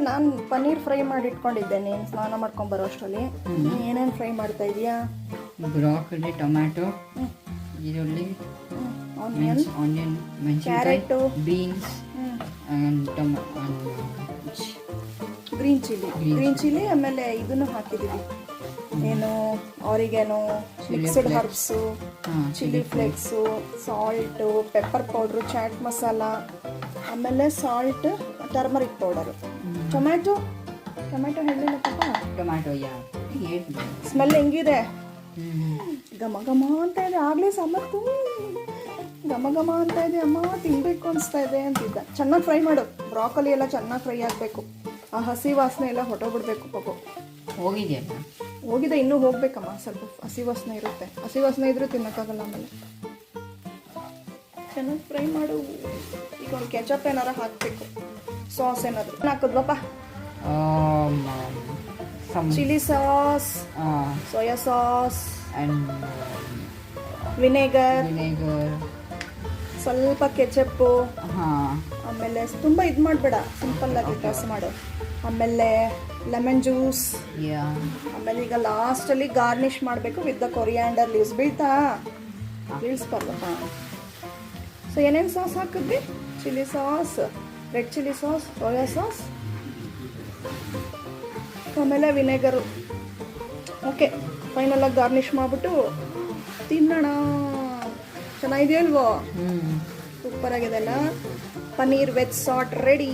ನಾನು ಪನ್ನೀರ್ ಫ್ರೈ ಮಾಡಿ ಇಟ್ಕೊಂಡಿದ್ದೆ. ನೀನು ಸ್ನಾನ ಮಾಡ್ಕೊಂಡು ಬರೋ ಅಷ್ಟರಲ್ಲಿ ಏನೇನು ಫ್ರೈ ಮಾಡ್ತಾ ಇದೀಯಾ? ಬ್ರಾಕೊಲಿ, ಟೊಮ್ಯಾಟೊ, ಈರುಳ್ಳಿ, onion, carrot, beans, green chilli, ಆಮೇಲೆ ಇದನ್ನು ಹಾಕಿದ್ದೀವಿ, ಏನು oregano, mixed herbs, chilli flakes, salt, pepper powder, chaat masala, ಆಮೇಲೆ ಸಾಲ್ಟ್, ಟರ್ಮರಿಕ್ ಪೌಡರು, ಟೊಮ್ಯಾಟೊ ಹೇಳಿಲ್ಲ ಪಾಪ. ಟೊಮ್ಯಾಟೊ ಸ್ಮೆಲ್ ಹೆಂಗಿದೆ? ಘಮ ಘಮ ಅಂತ ಇದೆ. ಆಗಲೇ ಸಾಂಬಾರು ಘಮ ಘಮ ಅಂತ ಇದೆ. ಅಮ್ಮ ತಿನ್ಬೇಕು ಅನಿಸ್ತಾ ಇದೆ ಅಂತಿದ್ದ. ಚೆನ್ನಾಗಿ ಫ್ರೈ ಮಾಡು. ಬ್ರಾಕೊಲಿ ಎಲ್ಲ ಚೆನ್ನಾಗಿ ಫ್ರೈ ಆಗಬೇಕು. ಆ ಹಸಿ ವಾಸನೆ ಎಲ್ಲ ಹೊಟ್ಟೋಗ್ಬಿಡ್ಬೇಕು ಪಾಪ. ಹೋಗಿದೆ, ಇನ್ನೂ ಹೋಗ್ಬೇಕಮ್ಮ. ಸ್ವಲ್ಪ ಹಸಿ ವಾಸನೆ ಇರುತ್ತೆ. ಹಸಿ ವಾಸನೆ ಇದ್ರೂ ತಿನ್ನೋಕ್ಕಾಗಲ್ಲ. ಆಮೇಲೆ ಚೆನ್ನಾಗಿ ಫ್ರೈ ಮಾಡು. ಈಗ ಒಂದು ಕೆಚಪ್ ಏನಾರ ಹಾಕಬೇಕು, ಸಾಸ್ ಏನಾದ್ರು ಹಾಕಿದ್ವಪ್ಪ. Chilli sauce, soya sauce, vinegar, ಸ್ವಲ್ಪ ಕೆಚಪ್ಪು, ಆಮೇಲೆ ತುಂಬ ಇದು ಮಾಡಬೇಡ, ಸಿಂಪಲ್ ಆಗಿ ಟಾಸ್ ಮಾಡು. ಆಮೇಲೆ ಲೆಮನ್ ಜ್ಯೂಸ್, ಆಮೇಲೆ ಈಗ ಲಾಸ್ಟಲ್ಲಿ ಗಾರ್ನಿಷ್ ಮಾಡಬೇಕು ವಿತ್ ದ ಕೊರಿಯಾಂಡರ್ ಲೀವ್ಸ್. ಬೀಳ್ಸ್ಬಾರ್ದಪ್ಪ. ಸೊ ಏನೇನು ಸಾಸ್ ಹಾಕಿದ್ವಿ? Chilli sauce, red chilli sauce, soya sauce, ಆಮೇಲೆ ವಿನೆಗರು. ಓಕೆ, ಫೈನಲಾಗಿ ಗಾರ್ನಿಷ್ ಮಾಡಿಬಿಟ್ಟು ತಿನ್ನೋಣ. ಚೆನ್ನಾಗಿದೆಯಲ್ವೋ? ಸೂಪರ್ ಆಗಿದೆಲ್ಲ. Paneer veg saute ready.